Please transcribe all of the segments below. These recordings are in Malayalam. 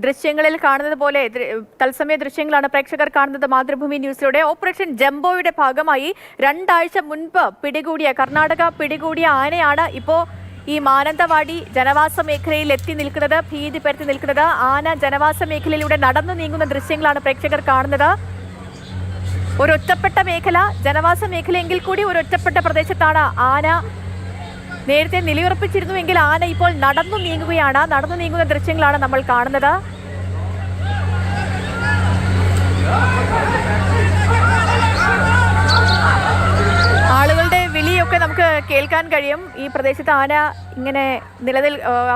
ദൃശ്യങ്ങളിൽ കാണുന്നത് പോലെ തത്സമയ ദൃശ്യങ്ങളാണ് പ്രേക്ഷകർ കാണുന്നത് മാതൃഭൂമി ന്യൂസിലൂടെ. ഓപ്പറേഷൻ ജംബോയുടെ ഭാഗമായി 2 ആഴ്ച മുൻപ് കർണാടക പിടികൂടിയ ആനയാണ് ഇപ്പോൾ ഈ മാനന്തവാടി ജനവാസ മേഖലയിൽ എത്തി നിൽക്കുന്നത്, ഭീതി പരത്തി നിൽക്കുന്നത്. ആന ജനവാസ മേഖലയിലൂടെ നടന്നു നീങ്ങുന്ന ദൃശ്യങ്ങളാണ് പ്രേക്ഷകർ കാണുന്നത്. ഒരൊറ്റപ്പെട്ട മേഖല, ജനവാസ മേഖലയെങ്കിൽ കൂടി ഒരൊറ്റപ്പെട്ട പ്രദേശത്താണ് ആന നേരത്തെ നിലയുറപ്പിച്ചിരുന്നുവെങ്കിൽ ആന ഇപ്പോൾ നടന്നു നീങ്ങുകയാണ്. നടന്നു നീങ്ങുന്ന ദൃശ്യങ്ങളാണ് നമ്മൾ കാണുന്നത്. ആളുകളുടെ വിളിയൊക്കെ നമുക്ക് കേൾക്കാൻ കഴിയും. ഈ പ്രദേശത്ത് ആന ഇങ്ങനെ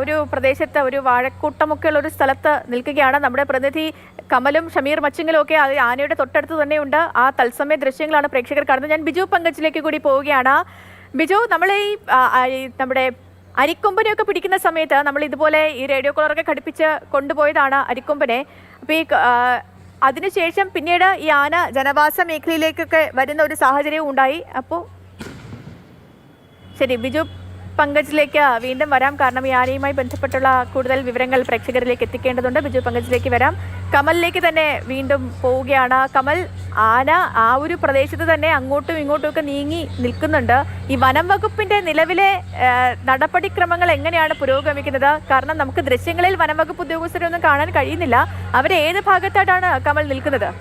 ഒരു പ്രദേശത്ത് ഒരു വാഴക്കൂട്ടമൊക്കെ ഉള്ള ഒരു സ്ഥലത്ത് നിൽക്കുകയാണ്. നമ്മുടെ പ്രതിനിധി കമലും ഷമീർ മച്ചിങ്ങലും ഒക്കെ ആനയുടെ തൊട്ടടുത്ത് തന്നെയുണ്ട്. ആ തത്സമയ ദൃശ്യങ്ങളാണ് പ്രേക്ഷകർ കാണുന്നത്. ഞാൻ ബിജു പങ്കജിലേക്ക് കൂടി പോവുകയാണ്. ബിജു, നമ്മൾ നമ്മുടെ അരിക്കൊമ്പനെയൊക്കെ പിടിക്കുന്ന സമയത്ത് നമ്മൾ ഇതുപോലെ ഈ റേഡിയോ കോളറൊക്കെ ഘടിപ്പിച്ച് കൊണ്ടുപോയതാണ് അരിക്കൊമ്പനെ. അപ്പോൾ അതിനുശേഷം പിന്നീട് ഈ ആന ജനവാസ മേഖലയിലേക്കൊക്കെ വരുന്ന ഒരു സാഹചര്യവും ഉണ്ടായി. അപ്പോൾ ശരി, ബിജു പങ്കജിലേക്ക് വീണ്ടും വരാം. കാരണം ഈ ആനയുമായി ബന്ധപ്പെട്ടുള്ള കൂടുതൽ വിവരങ്ങൾ പ്രേക്ഷകരിലേക്ക് എത്തിക്കേണ്ടതുണ്ട്. ബിജു പങ്കജിലേക്ക് വരാം. കമലിലേക്ക് തന്നെ വീണ്ടും പോവുകയാണ്. കമൽ, ആന ആ ഒരു പ്രദേശത്ത് തന്നെ അങ്ങോട്ടും ഇങ്ങോട്ടും ഒക്കെ നീങ്ങി നിൽക്കുന്നുണ്ട്. ഈ വനം വകുപ്പിന്റെ നിലവിലെ നടപടിക്രമങ്ങൾ എങ്ങനെയാണ് പുരോഗമിക്കുന്നത്? കാരണം നമുക്ക് ദൃശ്യങ്ങളിൽ വനം വകുപ്പ് ഉദ്യോഗസ്ഥരൊന്നും കാണാൻ കഴിയുന്നില്ല. അവർ ഏത് ഭാഗത്തായിട്ടാണ് കമൽ നിൽക്കുന്നത്?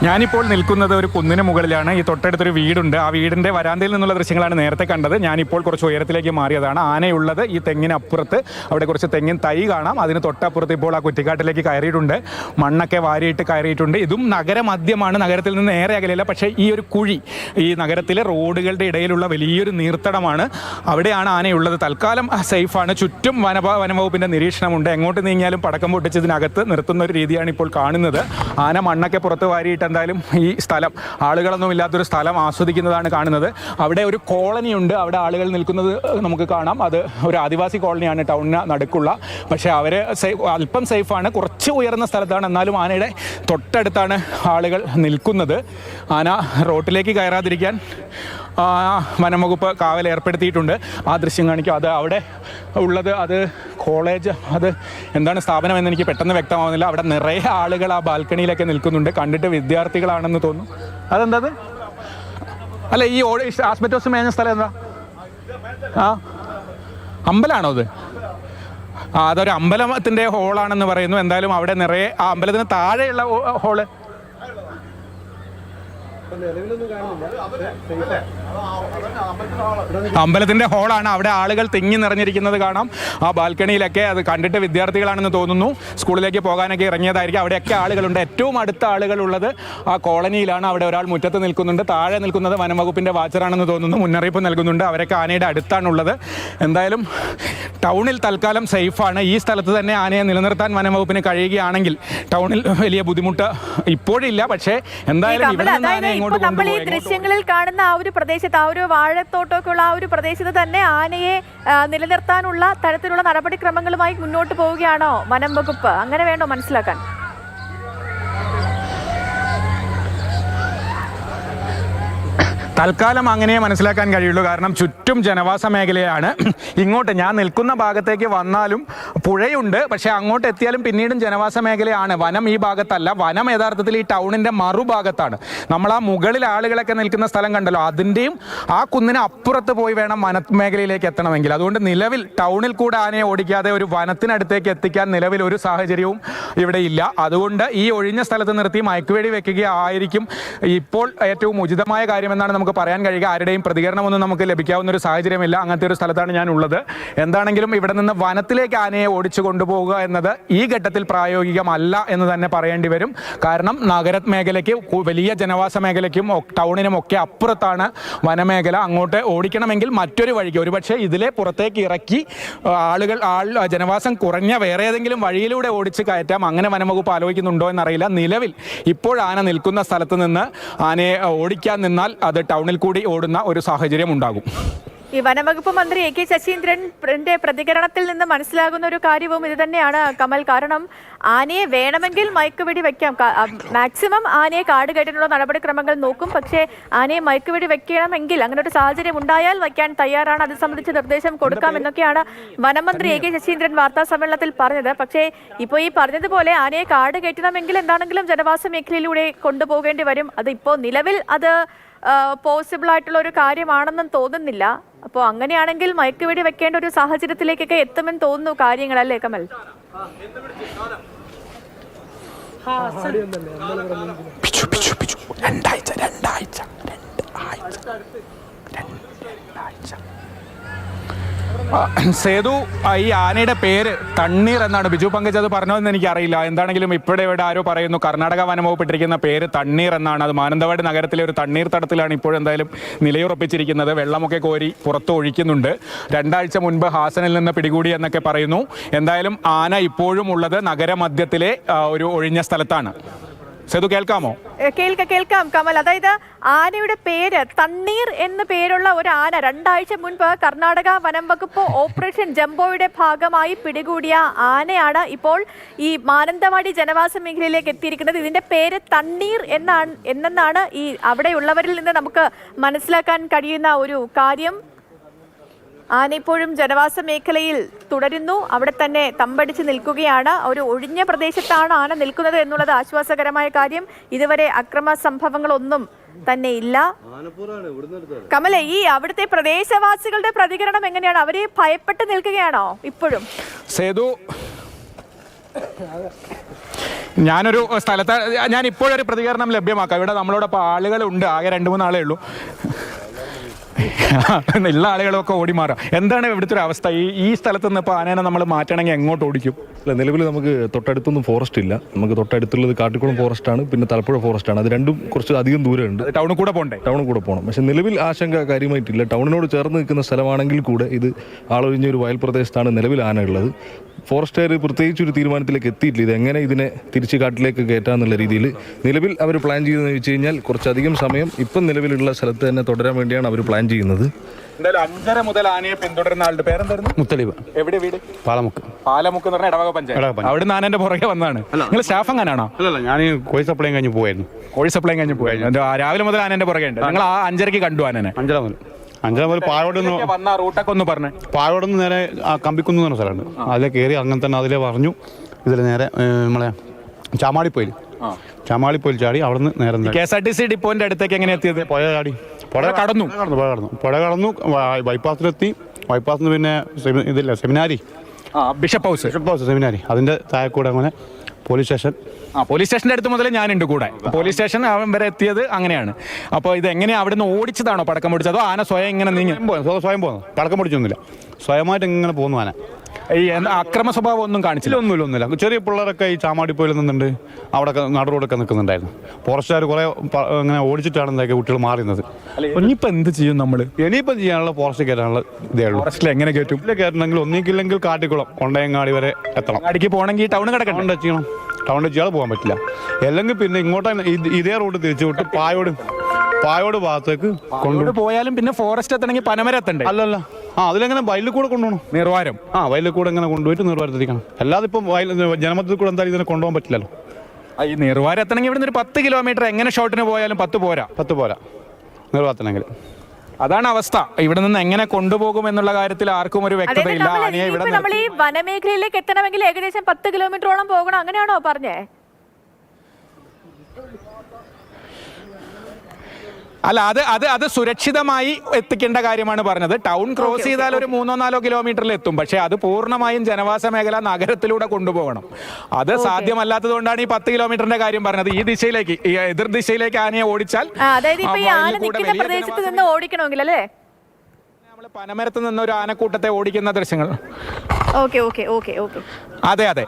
ഞാനിപ്പോൾ നിൽക്കുന്നത് ഒരു കുന്നിന് മുകളിലാണ്. ഈ തൊട്ടടുത്തൊരു വീടുണ്ട്. ആ വീടിൻ്റെ വരാന്തയിൽ നിന്നുള്ള ദൃശ്യങ്ങളാണ് നേരത്തെ കണ്ടത്. ഞാനിപ്പോൾ കുറച്ച് ഉയരത്തിലേക്ക് മാറിയതാണ്. ആനയുള്ളത് ഈ തെങ്ങിനപ്പുറത്ത്. അവിടെ കുറച്ച് തെങ്ങിൻ തൈ കാണാം. അതിന് തൊട്ടപ്പുറത്ത് ഇപ്പോൾ ആ കുറ്റിക്കാട്ടിലേക്ക് കയറിയിട്ടുണ്ട്. മണ്ണൊക്കെ വാരിയിട്ട് കയറിയിട്ടുണ്ട്. ഇതും നഗരമധ്യമാണ്, നഗരത്തിൽ നിന്ന് ഏറെ അകലെയല്ല. പക്ഷേ ഈ ഒരു കുഴി, ഈ നഗരത്തിലെ റോഡുകളുടെ ഇടയിലുള്ള വലിയൊരു നീർത്തടമാണ്. അവിടെയാണ് ആനയുള്ളത്. തൽക്കാലം സേഫാണ്. ചുറ്റും വനംവകുപ്പിൻ്റെ നിരീക്ഷണമുണ്ട്. എങ്ങോട്ട് നീങ്ങിയാലും പടക്കം പൊട്ടിച്ചതിനകത്ത് നിർത്തുന്ന ഒരു രീതിയാണ് ഇപ്പോൾ കാണുന്നത്. ആന മണ്ണൊക്കെ പുറത്ത് വാരിയിട്ട് എന്തായാലും ഈ സ്ഥലം, ആളുകളൊന്നും ഇല്ലാത്തൊരു സ്ഥലം ആസ്വദിക്കുന്നതാണ് കാണുന്നത്. അവിടെ ഒരു കോളനി ഉണ്ട്. അവിടെ ആളുകൾ നിൽക്കുന്നത് നമുക്ക് കാണാം. അത് ഒരു ആദിവാസി കോളനിയാണ്, ടൗണിന് നടുക്കുള്ള. പക്ഷേ അവർ അല്പം സേഫാണ്. കുറച്ച് ഉയർന്ന സ്ഥലത്താണ്. എന്നാലും ആനയുടെ തൊട്ടടുത്താണ് ആളുകൾ നിൽക്കുന്നത്. ആന റോട്ടിലേക്ക് കയറാതിരിക്കാൻ വനംവകുപ്പ് കാവൽ ഏർപ്പെടുത്തിയിട്ടുണ്ട്. ആ ദൃശ്യം കാണിക്കും. അത് അവിടെ ഉള്ളത് അത് കോളേജ്, അത് എന്താണ് സ്ഥാപനം എന്ന് എനിക്ക് പെട്ടെന്ന് വ്യക്തമാവുന്നില്ല. അവിടെ നിറയെ ആളുകൾ ആ ബാൽക്കണിയിലൊക്കെ നിൽക്കുന്നുണ്ട്. കണ്ടിട്ട് വിദ്യാർത്ഥികളാണെന്ന് തോന്നുന്നു. അതെന്താ? അല്ല, ഈ ആസ്ബറ്റോസ് മേഞ്ഞ സ്ഥലം എന്താ? ആ അമ്പലമാണോ അത്? അതൊരു അമ്പലത്തിൻ്റെ ഹോളാണെന്ന് പറയുന്നു. എന്തായാലും അവിടെ നിറയെ, ആ അമ്പലത്തിന് താഴെയുള്ള ഹോള് അമ്പലത്തിന്റെ ഹോളാണ്. അവിടെ ആളുകൾ തിങ്ങി നിറഞ്ഞിരിക്കുന്നത് കാണാം. ആ ബാൽക്കണിയിലൊക്കെ. അത് കണ്ടിട്ട് വിദ്യാർത്ഥികളാണെന്ന് തോന്നുന്നു. സ്കൂളിലേക്ക് പോകാനൊക്കെ ഇറങ്ങിയതായിരിക്കും. അവിടെയൊക്കെ ആളുകളുണ്ട്. ഏറ്റവും അടുത്ത ആളുകളുള്ളത് ആ കോളനിയിലാണ്. അവിടെ ഒരാൾ മുറ്റത്ത് നിൽക്കുന്നുണ്ട്. താഴെ നിൽക്കുന്നത് വനംവകുപ്പിന്റെ വാച്ചറാണെന്ന് തോന്നുന്നു. മുന്നറിയിപ്പ് നൽകുന്നുണ്ട്. അവരൊക്കെ ആനയുടെ അടുത്താണുള്ളത്. എന്തായാലും ടൗണിൽ തൽക്കാലം സേഫാണ്. ഈ സ്ഥലത്ത് തന്നെ ആനയെ നിലനിർത്താൻ വനംവകുപ്പിന് കഴിയുകയാണെങ്കിൽ ടൗണിൽ വലിയ ബുദ്ധിമുട്ട് ഇപ്പോഴില്ല. പക്ഷേ എന്തായാലും ഇവിടെ നിന്ന് നമ്മൾ ഈ ദൃശ്യങ്ങളിൽ കാണുന്ന ആ ഒരു പ്രദേശത്ത്, ആ ഒരു വാഴത്തോട്ടമൊക്കെ ഉള്ള ആ ഒരു പ്രദേശത്ത് തന്നെ ആനയെ നിലനിർത്താനുള്ള തരത്തിലുള്ള നടപടിക്രമങ്ങളുമായി മുന്നോട്ട് പോവുകയാണോ വനം വകുപ്പ്? അങ്ങനെ വേണോ മനസ്സിലാക്കാൻ? തൽക്കാലം അങ്ങനെ മനസ്സിലാക്കാൻ കഴിയുള്ളൂ. കാരണം ചുറ്റും ജനവാസ മേഖലയാണ്. ഇങ്ങോട്ട് ഞാൻ നിൽക്കുന്ന ഭാഗത്തേക്ക് വന്നാലും പുഴയുണ്ട്. പക്ഷേ അങ്ങോട്ട് എത്തിയാലും പിന്നീടും ജനവാസ മേഖലയാണ്. വനം ഈ ഭാഗത്തല്ല. വനം യഥാർത്ഥത്തിൽ ഈ ടൗണിൻ്റെ മറുഭാഗത്താണ്. നമ്മൾ ആ മുകളിൽ ആളുകളൊക്കെ നിൽക്കുന്ന സ്ഥലം കണ്ടല്ലോ, അതിൻ്റെയും ആ കുന്നിന് അപ്പുറത്ത് പോയി വേണം വനമേഖലയിലേക്ക് എത്തണമെങ്കിൽ. അതുകൊണ്ട് നിലവിൽ ടൗണിൽ കൂടെ ആനയെ ഓടിക്കാതെ ഒരു വനത്തിനടുത്തേക്ക് എത്തിക്കാൻ നിലവിൽ ഒരു സാഹചര്യവും ഇവിടെ ഇല്ല. അതുകൊണ്ട് ഈ ഒഴിഞ്ഞ സ്ഥലത്ത് നിർത്തി മയക്കുവെടി വെക്കുകയായിരിക്കും ഇപ്പോൾ ഏറ്റവും ഉചിതമായ കാര്യമെന്നാണ് നമുക്ക് പറയാൻ കഴിയുക. ആരുടെയും പ്രതികരണമൊന്നും നമുക്ക് ലഭിക്കാവുന്ന ഒരു സാഹചര്യമില്ല. അങ്ങനത്തെ ഒരു സ്ഥലത്താണ് ഞാൻ ഉള്ളത്. എന്താണെങ്കിലും ഇവിടെ നിന്ന് വനത്തിലേക്ക് ആനയെ ഓടിച്ചു കൊണ്ടുപോകുക എന്നത് ഈ ഘട്ടത്തിൽ പ്രായോഗികമല്ല എന്ന് തന്നെ പറയേണ്ടി വരും. കാരണം നഗര മേഖലയ്ക്ക്, വലിയ ജനവാസ മേഖലയ്ക്കും ടൗണിനും ഒക്കെ അപ്പുറത്താണ് വനമേഖല. അങ്ങോട്ട് ഓടിക്കണമെങ്കിൽ മറ്റൊരു വഴിക്ക്, ഒരുപക്ഷെ ഇതിലെ പുറത്തേക്ക് ഇറക്കി ജനവാസം കുറഞ്ഞ വേറെ ഏതെങ്കിലും വഴിയിലൂടെ ഓടിച്ച് കയറ്റാം. അങ്ങനെ വനംവകുപ്പ് ആലോചിക്കുന്നുണ്ടോ എന്നറിയില്ല. നിലവിൽ ഇപ്പോൾ ആന നിൽക്കുന്ന സ്ഥലത്ത് നിന്ന് ആനയെ ഓടിക്കാൻ നിന്നാൽ അത് ടൗണിൽ കൂടി ഓടുന്ന ഒരു സാഹചര്യം ഉണ്ടാകും. ഈ വനംവകുപ്പ് മന്ത്രി എ കെ ശശീന്ദ്രന്റെ പ്രതികരണത്തിൽ നിന്ന് മനസ്സിലാകുന്ന ഒരു കാര്യവും ഇത് തന്നെയാണ് കമൽ. കാരണം ആനയെ വേണമെങ്കിൽ മയക്കുവെടി വെക്കാം, മാക്സിമം ആനയെ കാട് കയറ്റാനുള്ള നടപടിക്രമങ്ങൾ നോക്കും. പക്ഷേ ആനയെ മയക്കുവെടി വെക്കണമെങ്കിൽ അങ്ങനെ ഒരു സാഹചര്യം ഉണ്ടായാൽ വയ്ക്കാൻ തയ്യാറാണ്, അത് സംബന്ധിച്ച് നിർദ്ദേശം കൊടുക്കാം എന്നൊക്കെയാണ് വനമന്ത്രി എ കെ ശശീന്ദ്രൻ വാർത്താ സമ്മേളനത്തിൽ പറഞ്ഞത്. പക്ഷേ ഇപ്പോൾ ഈ പറഞ്ഞതുപോലെ ആനയെ കാട് കയറ്റണമെങ്കിൽ എന്താണെങ്കിലും ജനവാസ മേഖലയിലൂടെ കൊണ്ടുപോകേണ്ടി വരും. അത് ഇപ്പോൾ നിലവിൽ അത് പോസിബിൾ ആയിട്ടുള്ള ഒരു കാര്യമാണെന്നും തോന്നുന്നില്ല. അപ്പോൾ അങ്ങനെയാണെങ്കിൽ മയക്കുവെടി വെക്കേണ്ട ഒരു സാഹചര്യത്തിലേക്കൊക്കെ എത്തുമെന്ന് തോന്നുന്നു കാര്യങ്ങളല്ലേ കമൽ? സേതു, ഈ ആനയുടെ പേര് തണ്ണീർ എന്നാണ്. ബിജു പങ്കജ് അത് പറഞ്ഞതെന്ന് എനിക്കറിയില്ല. എന്താണെങ്കിലും ഇവിടെ ആരോ പറയുന്നു കർണാടക വനംവകുപ്പ് ഇട്ടിരിക്കുന്ന പേര് തണ്ണീർ എന്നാണ്. അത് മാനന്തവാടി നഗരത്തിലെ ഒരു തണ്ണീർ തടത്തിലാണ് ഇപ്പോഴെന്തായാലും നിലയുറപ്പിച്ചിരിക്കുന്നത്. വെള്ളമൊക്കെ കോരി പുറത്ത് ഒഴിക്കുന്നുണ്ട്. 2 ആഴ്ച മുൻപ് ഹാസനിൽ നിന്ന് പിടികൂടി എന്നൊക്കെ പറയുന്നു. എന്തായാലും ആന ഇപ്പോഴും ഉള്ളത് നഗരമധ്യത്തിലെ ഒരു ഒഴിഞ്ഞ സ്ഥലത്താണ്. സേതു, കേൾക്കാമോ? കേൾക്കാം കമൽ. അതായത് ആനയുടെ പേര് തണ്ണീർ എന്ന് പേരുള്ള ഒരു ആന 2 ആഴ്ച മുൻപ് കർണാടക വനം വകുപ്പ് ഓപ്പറേഷൻ ജംബോയുടെ ഭാഗമായി പിടികൂടിയ ആനയാണ് ഇപ്പോൾ ഈ മാനന്തവാടി ജനവാസ മേഖലയിലേക്ക് എത്തിയിരിക്കുന്നത്. ഇതിന്റെ പേര് തണ്ണീർ എന്നാണ് ഈ അവിടെയുള്ളവരിൽ നിന്ന് നമുക്ക് മനസ്സിലാക്കാൻ കഴിയുന്ന ഒരു കാര്യം. ആന ഇപ്പോഴും ജനവാസ മേഖലയിൽ തുടരുന്നു, അവിടെ തന്നെ തമ്പടിച്ച് നിൽക്കുകയാണ്. ഒരു ഒഴിഞ്ഞ പ്രദേശത്താണ് ആന നിൽക്കുന്നത് എന്നുള്ളത് ആശ്വാസകരമായ കാര്യം. ഇതുവരെ അക്രമ സംഭവങ്ങളൊന്നും തന്നെ ഇല്ല. കമല, ഈ അവിടുത്തെ പ്രദേശവാസികളുടെ പ്രതികരണം എങ്ങനെയാണ്? അവരെ ഭയപ്പെട്ട് നിൽക്കുകയാണോ ഇപ്പോഴും? സേതു, ഞാനൊരു സ്ഥലത്ത് ഞാൻ ഇപ്പോഴൊരു പ്രതികരണം ലഭ്യമാക്കാം. ഇവിടെ നമ്മളോടൊപ്പം ആളുകളുണ്ട്, ആകെ 2-3 ആളേ ഉള്ളൂ. എല്ലാ ആളുകളൊക്കെ ഓടി മാറാം. എന്താണ് ഇവിടുത്തെ ഒരു അവസ്ഥ? ഈ സ്ഥലത്ത് നിന്ന് ഇപ്പോൾ ആനേനെ നമ്മൾ മാറ്റണമെങ്കിൽ എങ്ങോട്ട് ഓടിക്കും? അല്ല, നിലവിൽ നമുക്ക് തൊട്ടടുത്തൊന്നും ഫോറസ്റ്റ് ഇല്ല. നമുക്ക് തൊട്ടടുത്തുള്ളത് കാട്ടിക്കുളം ഫോറസ്റ്റാണ്, പിന്നെ തലപ്പുഴ ഫോറസ്റ്റാണ്. അത് രണ്ടും കുറച്ച് അധികം ദൂരമുണ്ട്. ടൗണിൽ കൂടെ പോകണ്ടേ? ടൗണിൽ കൂടെ പോകണം. പക്ഷേ നിലവിൽ ആശങ്ക കാര്യമായിട്ടില്ല. ടൗണിനോട് ചേർന്ന് നിൽക്കുന്ന സ്ഥലമാണെങ്കിൽ കൂടെ ഇത് ആളൊഴിഞ്ഞ ഒരു വയൽ പ്രദേശത്താണ് നിലവിൽ ആന ഉള്ളത്. ഫോറസ്റ്റുകാർ പ്രത്യേകിച്ച് ഒരു തീരുമാനത്തിലേക്ക് എത്തിയിട്ടില്ല. ഇത് എങ്ങനെ ഇതിനെ തിരിച്ച് കാട്ടിലേക്ക് കയറ്റാന്നുള്ള രീതിയിൽ നിലവിൽ അവർ പ്ലാൻ ചെയ്തതെന്ന് വെച്ച് കഴിഞ്ഞാൽ കുറച്ചധികം സമയം ഇപ്പം നിലവിലുള്ള സ്ഥലത്ത് തന്നെ തുടരാൻ വേണ്ടിയാണ് അവർ പ്ലാൻ ചെയ്യുന്നത്. എന്തായാലും 5:30 മുതൽ ആനയെ പിന്തുടരുന്ന ആളുടെ പേരെന്തായിരുന്നു? മുത്തലിബ്. എവിടെ വീട്? പാലമുക്ക്. പാലമുക്ക് എന്ന് പറഞ്ഞാൽ ഇടവക പഞ്ചായത്ത്. അവിടെ നിന്ന് ആനന്റെ പുറകെ വന്നതാണ്. നിങ്ങൾ സ്റ്റാഫ് എങ്ങനെയാണോ? അല്ലല്ല, ഞാൻ കോഴി സപ്ലൈ കഴിഞ്ഞ് പോയായിരുന്നു. കോഴി സപ്ലൈ കഴിഞ്ഞ് പോയായിരുന്നു. രാവിലെ മുതൽ ആനന്റെ പുറകെ ഉണ്ട്. നിങ്ങൾ ആ 5:30 കണ്ടു ആനനെ? 5:30 മുതൽ പായോടുന്ന് വന്ന റൂട്ടൊക്കെ ഒന്ന് പറഞ്ഞു. പായോടുന്ന് നേരെ കമ്പിക്കുന്ന് എന്ന് പറഞ്ഞ സ്ഥലമുണ്ട്. അതിലെ കയറി അങ്ങനെ തന്നെ അതിലെ പറഞ്ഞു. ഇതിൽ നേരെ നമ്മളെ ചാമാളിപ്പോയിൽ ചാടി അവിടുന്ന് നേരെ KSRTC ഡിപ്പോന്റെ അടുത്തേക്ക് എങ്ങനെ എത്തിയത്? പുഴ ചാടി പുഴ കടന്നു ബൈപ്പാസിലെത്തി. ബൈപ്പാസിൽ നിന്ന് പിന്നെ ഇതില്ല സെമിനാരി, ബിഷപ്പ് ഹൗസ് സെമിനാരി, അതിൻ്റെ താഴെക്കൂടെ അങ്ങനെ പോലീസ് സ്റ്റേഷൻ. പോലീസ് സ്റ്റേഷൻ്റെ അടുത്ത് മുതൽ ഞാനുണ്ട് കൂടെ. പോലീസ് സ്റ്റേഷൻ വരെ എത്തിയത് അങ്ങനെയാണ്. അപ്പോൾ ഇത് എങ്ങനെയാണ് അവിടെ നിന്ന് ഓടിച്ചതാണോ പടക്കം പൊടിച്ചതോ ആന സ്വയം ഇങ്ങനെ നീങ്ങി? സ്വയം പോകുന്നു, പടക്കം പൊടിച്ചൊന്നുമില്ല, സ്വയമായിട്ട് ഇങ്ങനെ പോകുന്നു ആന. ഈ അക്രമ സ്വഭാവം ഒന്നും കാണിച്ചില്ല? ഒന്നുമില്ല. ചെറിയ പിള്ളേരൊക്കെ ഈ ചാമാടിപ്പോയിൽ നിന്നുണ്ട്, അവിടെ നടുറോടൊക്കെ നിൽക്കുന്നുണ്ടായിരുന്നു. ഫോറസ്റ്റുകാർ കുറേ ഇങ്ങനെ ഓടിച്ചിട്ടാണ് എന്തൊക്കെ കുട്ടികൾ മാറുന്നത്. ഇനിയിപ്പോൾ എന്ത് ചെയ്യും നമ്മൾ? ഇനിയിപ്പം ചെയ്യാനുള്ള ഫോറസ്റ്റ് കയറ്റാനുള്ള ഇതേ ഉള്ളൂ. ഫോറസ്റ്റിൽ എങ്ങനെ കയറ്റും? കയറ്റണമെങ്കിൽ ഒന്നിക്കില്ലെങ്കിൽ കാട്ടിക്കുളം കൊണ്ടയങ്ങാടി വരെ എത്തണം. അടിക്ക് പോകണമെങ്കിൽ ടൗൺ കിടക്കണം. ചെയ്യണം. ടൗണിൽ ചെയ്യാതെ പോകാൻ പറ്റില്ല. അല്ലെങ്കിൽ പിന്നെ ഇങ്ങോട്ട് ഇതേ റൂട്ട് തിരിച്ചു വിട്ട് പായോട് ഭാഗത്തേക്ക് കൊണ്ടുപോയി പോയാലും പിന്നെ ഫോറസ്റ്റ് എത്തണമെങ്കിൽ പനമരം എത്തണ്ടേ? അല്ലല്ല, അതിലെങ്ങനെ വയലിൽ കൂടെ കൊണ്ടുപോകണം. നിർവാരം. വയലിൽ കൂടെ ഇങ്ങനെ കൊണ്ടുപോയിട്ട് നിർവാരത്തിരിക്കണം. അല്ലാതെ ഇപ്പം ജനമത്തിൽ കൂടെ എന്തായാലും ഇതിനെ കൊണ്ടുപോകാൻ പറ്റില്ലല്ലോ. ഈ നിർവാരം എത്തണമെങ്കിൽ ഇവിടുന്ന് ഒരു 10 കിലോമീറ്റർ എങ്ങനെ ഷോട്ടിന് പോയാലും 10 പോരാ നിർവാരത്തിനെങ്കിൽ. അതാണ് അവസ്ഥ. ഇവിടെ നിന്ന് എങ്ങനെ കൊണ്ടുപോകും എന്നുള്ള കാര്യത്തിൽ ആർക്കും ഒരു വ്യക്തതയില്ല. നമ്മൾ ഈ വനമേഖലയിലേക്ക് എത്തണമെങ്കിൽ ഏകദേശം 10 കിലോമീറ്ററോളം പോകണം, അങ്ങനെയാണോ പറഞ്ഞേ? അല്ല, അത് സുരക്ഷിതമായി എത്തിക്കേണ്ട കാര്യമാണ് പറഞ്ഞത്. ടൗൺ ക്രോസ് ചെയ്താൽ ഒരു 3-4 കിലോമീറ്ററിൽ എത്തും. പക്ഷേ അത് പൂർണ്ണമായും ജനവാസ മേഖല നഗരത്തിലൂടെ കൊണ്ടുപോകണം. അത് സാധ്യമല്ലാത്തത് കൊണ്ടാണ് ഈ 10 കിലോമീറ്ററിന്റെ കാര്യം പറഞ്ഞത്. ഈ ദിശയിലേക്ക്, ഈ എതിർ ദിശയിലേക്ക് ആനയെ ഓടിച്ചാൽ പ്രദേശത്ത് നിന്ന് ഓടിക്കണമെങ്കിൽ അല്ലേ? നമ്മൾ പനമരത്ത് നിന്ന് ഒരു ആനക്കൂട്ടത്തെ ഓടിക്കുന്ന ദൃശ്യങ്ങൾ. അതെ.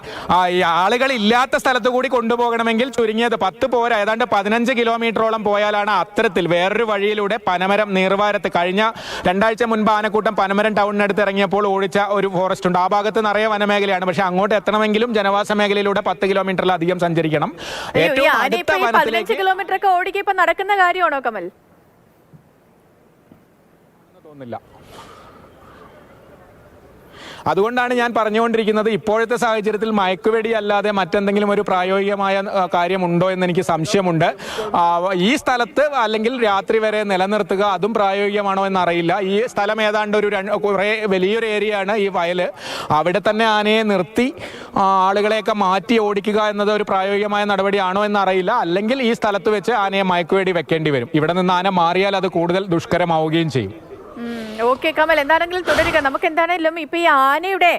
ഈ ആളുകൾ ഇല്ലാത്ത സ്ഥലത്ത് കൂടി കൊണ്ടുപോകണമെങ്കിൽ ചുരുങ്ങിയത് 10 പോരാ, ഏതാണ്ട് 15 കിലോമീറ്ററോളം പോയാലാണ് അത്തരത്തിൽ വേറൊരു വഴിയിലൂടെ പനമരം നീർവാരത്ത് കഴിഞ്ഞ 2 ആഴ്ച മുൻപ് ആനക്കൂട്ടം പനമരം ടൗണിനടുത്ത് ഇറങ്ങിയപ്പോൾ ഓടിച്ച ഒരു ഫോറസ്റ്റ് ഉണ്ട്. ആ ഭാഗത്ത് നിറയെ വനമേഖലയാണ്. പക്ഷെ അങ്ങോട്ട് എത്തണമെങ്കിലും ജനവാസ മേഖലയിലൂടെ 10 കിലോമീറ്ററിലധികം സഞ്ചരിക്കണം. ഏറ്റവും അടുത്ത 15 കിലോമീറ്റർ ഒക്കെ ഓടിക്കുക ഇപ്പൊ നടക്കുന്ന കാര്യമാണോ കമൽ? തോന്നുന്നില്ല. അതുകൊണ്ടാണ് ഞാൻ പറഞ്ഞുകൊണ്ടിരിക്കുന്നത് ഇപ്പോഴത്തെ സാഹചര്യത്തിൽ മയക്കുവെടി അല്ലാതെ മറ്റെന്തെങ്കിലും ഒരു പ്രായോഗികമായ കാര്യമുണ്ടോ എന്ന് എനിക്ക് സംശയമുണ്ട്. ഈ സ്ഥലത്ത് അല്ലെങ്കിൽ രാത്രി വരെ നിലനിർത്തുക അതും പ്രായോഗികമാണോ എന്നറിയില്ല. ഈ സ്ഥലം ഏതാണ്ട് കുറേ വലിയൊരു ഏരിയ ആണ് ഈ വയല്. അവിടെ തന്നെ ആനയെ നിർത്തി ആളുകളെയൊക്കെ മാറ്റി ഓടിക്കുക എന്നത് ഒരു പ്രായോഗികമായ നടപടിയാണോ എന്നറിയില്ല. അല്ലെങ്കിൽ ഈ സ്ഥലത്ത് വെച്ച് ആനയെ മയക്കുവെടി വെക്കേണ്ടി വരും. ഇവിടെ നിന്ന് ആന മാറിയാൽ അത് കൂടുതൽ ദുഷ്കരമാവുകയും ചെയ്യും. ഓക്കെ കമൽ, എന്താണെങ്കിലും തുടരുക. നമുക്ക് എന്താണെങ്കിലും ഇപ്പൊ ഈ ആനയുടെ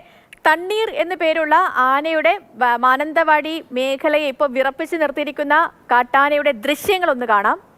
തണ്ണീർ എന്നു പേരുള്ള ആനയുടെ മാനന്തവാടി മേഖലയെ ഇപ്പോൾ വിറപ്പിച്ച് നിർത്തിയിരിക്കുന്ന കാട്ടാനയുടെ ദൃശ്യങ്ങളൊന്ന് കാണാം.